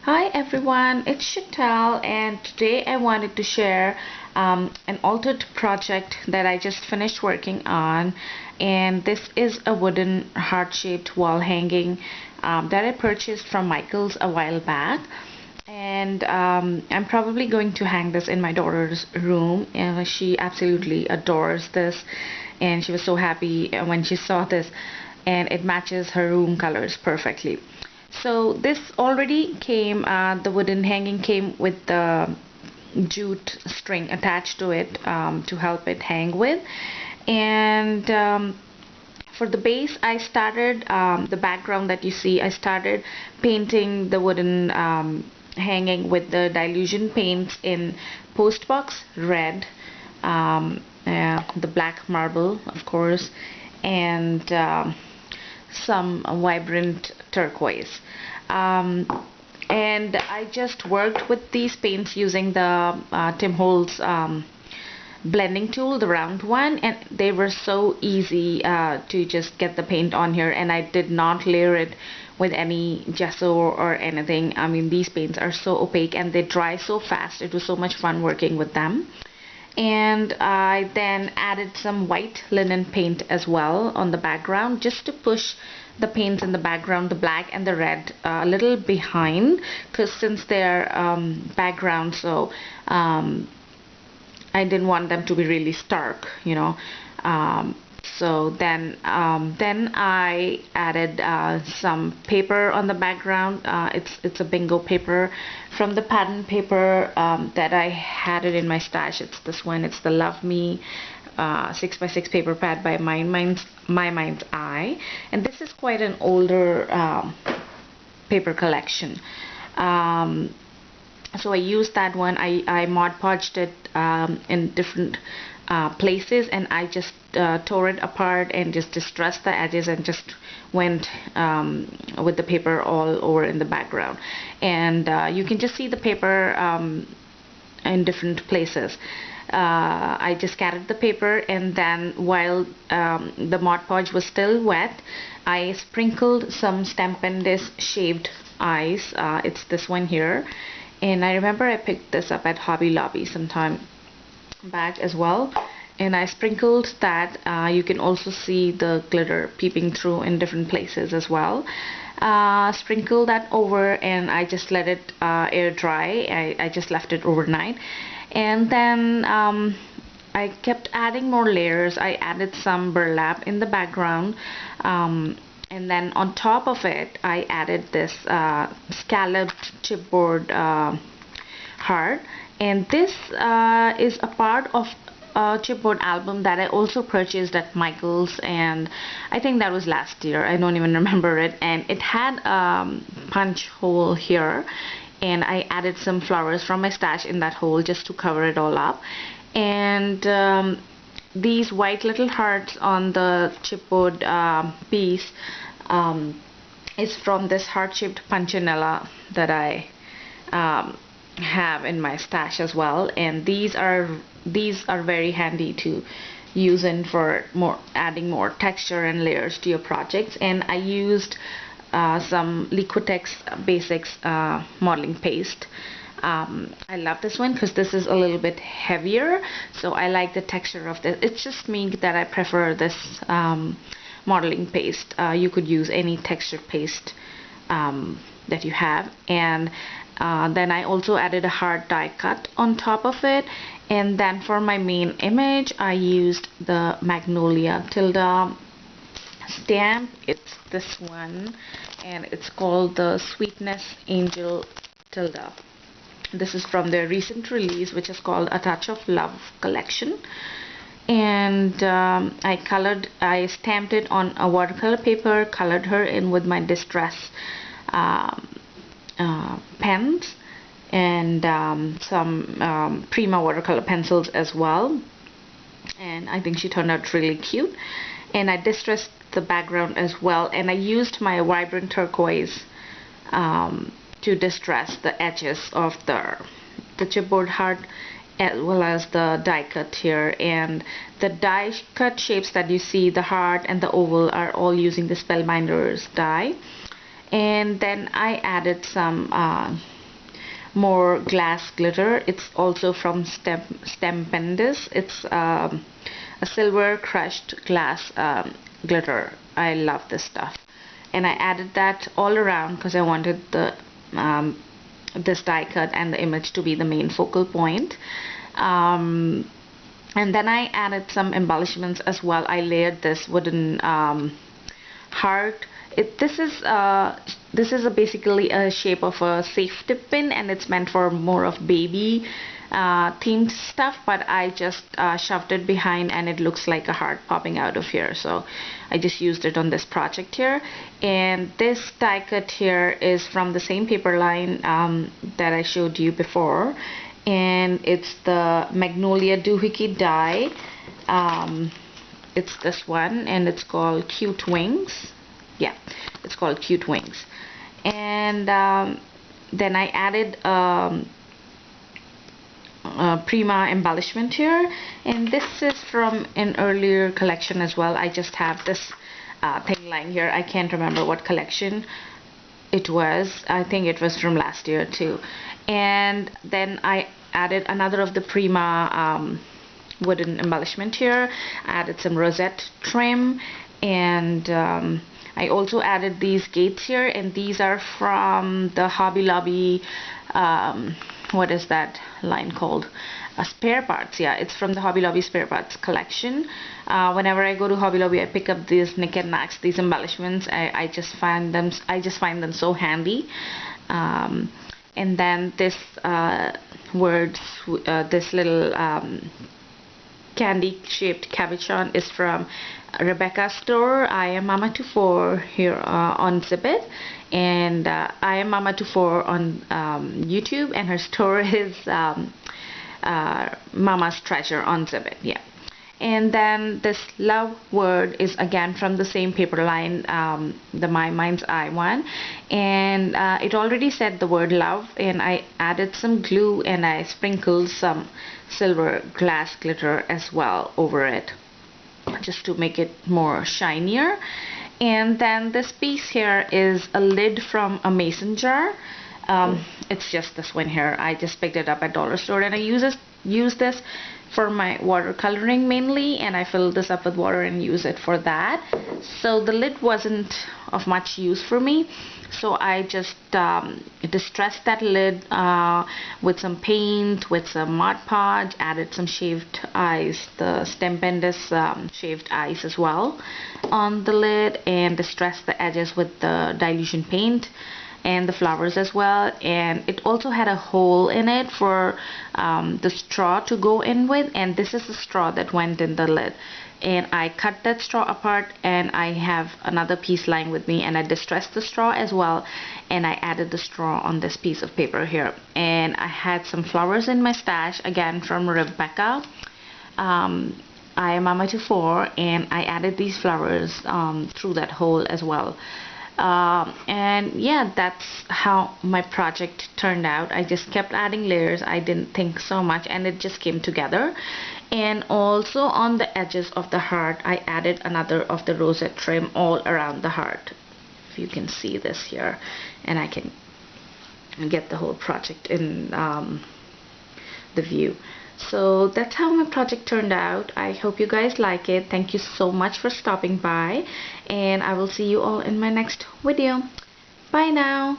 Hi everyone, it's Chantal, and today I wanted to share an altered project that I just finished working on. And this is a wooden heart-shaped wall hanging that I purchased from Michaels a while back. And I'm probably going to hang this in my daughter's room. She absolutely adores this, and she was so happy when she saw this, and it matches her room colors perfectly. So this already came, the wooden hanging came with the jute string attached to it to help it hang with. And for the base, I started the background that you see, I started painting the wooden hanging with the Dylusion paints in Postbox Red, the black marble, of course, and some vibrant turquoise. Um, and I just worked with these paints using the Tim Holtz blending tool, the round one, and they were so easy to just get the paint on here, and I did not layer it with any gesso or anything. I mean, these paints are so opaque and they dry so fast. It was so much fun working with them. And I then added some white linen paint as well on the background, just to push the paints in the background, the black and the red, a little behind, because since they're background, so I didn't want them to be really stark, you know. So then I added some paper on the background. It's a bingo paper from the pattern paper that I had it in my stash. It's this one. It's the Love Me 6x6 paper pad by My Mind's Eye, and this is quite an older paper collection. So I used that one. I Mod Podged it in different places, and I just tore it apart and just distressed the edges and just went with the paper all over in the background. And you can just see the paper in different places. I just scattered the paper, and then while the Mod Podge was still wet, I sprinkled some Stampendous shaved ice. It's this one here, and I remember I picked this up at Hobby Lobby sometime back as well, and I sprinkled that. You can also see the glitter peeping through in different places as well. Sprinkle that over, and I just let it air dry. I just left it overnight, and then I kept adding more layers. I added some burlap in the background, and then on top of it I added this scalloped chipboard heart, and this is a part of a chipboard album that I also purchased at Michaels, and I think that was last year. I don't even remember it, and it had a punch hole here, and I added some flowers from my stash in that hole just to cover it all up. And these white little hearts on the chipboard piece is from this heart-shaped punchinella that I have in my stash as well, and these are very handy to use in for more adding more texture and layers to your projects. And I used some Liquitex Basics modeling paste. I love this one because this is a little bit heavier, so I like the texture of this. It's just me that I prefer this modeling paste. You could use any texture paste that you have. And then I also added a hard die cut on top of it. And then for my main image, I used the Magnolia Tilda stamp. It's this one, and it's called the Sweetness Angel Tilda. This is from their recent release, which is called A Touch of Love collection. And I stamped it on a watercolor paper, colored her in with my Distress pens, and some Prima watercolor pencils as well. And I think she turned out really cute. And I distressed the background as well, and I used my vibrant turquoise to distress the edges of the chipboard heart, as well as the die cut here. And the die cut shapes that you see, the heart and the oval, are all using the Spellbinders die. And then I added some more glass glitter. It's also from Stempendous. It's a silver crushed glass glitter. I love this stuff, and I added that all around because I wanted the this die cut and the image to be the main focal point. And then I added some embellishments as well. I layered this wooden heart. This is basically a shape of a safety pin, and it's meant for more of baby themed stuff, but I just shoved it behind and it looks like a heart popping out of here, so I just used it on this project here. And this die cut here is from the same paper line that I showed you before, and it's the Magnolia Doohickey die. It's this one, and it's called Cute Wings. Yeah, it's called Cute Wings. And then I added Prima embellishment here, and this is from an earlier collection as well. I just have this thing lying here. I can't remember what collection it was. I think it was from last year too. And then I added another of the Prima wooden embellishment here. I added some rosette trim, and I also added these gates here, and these are from the Hobby Lobby, what is that line called? Spare Parts. Yeah, it's from the Hobby Lobby Spare Parts collection. Whenever I go to Hobby Lobby, I pick up these knick and knacks, these embellishments. I just find them so handy. And then this this little candy shaped cabochon is from Rebecca's store, I Am Mama 24 here on Zibbit, and I Am Mama 24 on YouTube, and her store is Mama's Treasure on Zibbit. Yeah. And then this love word is again from the same paper line, the My Mind's Eye one, and it already said the word love, and I added some glue and I sprinkled some silver glass glitter as well over it, just to make it more shinier. And then this piece here is a lid from a mason jar. It's just this one here. I just picked it up at dollar store, and I use this for my watercoloring mainly, and I fill this up with water and use it for that. So the lid wasn't of much use for me, so I just distressed that lid with some paint, with some Mod Podge, added some shaved eyes, the Stempendous shaved eyes as well on the lid, and distressed the edges with the dilution paint and the flowers as well. And it also had a hole in it for the straw to go in with, and this is the straw that went in the lid. And I cut that straw apart, and I have another piece lying with me, and I distressed the straw as well, and I added the straw on this piece of paper here. And I had some flowers in my stash, again from Rebecca, I Am Mama 24, and I added these flowers through that hole as well. And yeah, that's how my project turned out. I just kept adding layers. I didn't think so much, and it just came together. And also on the edges of the heart, I added another of the rosette trim all around the heart, if you can see this here, and I can get the whole project in the view. So that's how my project turned out. I hope you guys like it. Thank you so much for stopping by, and I will see you all in my next video. Bye now.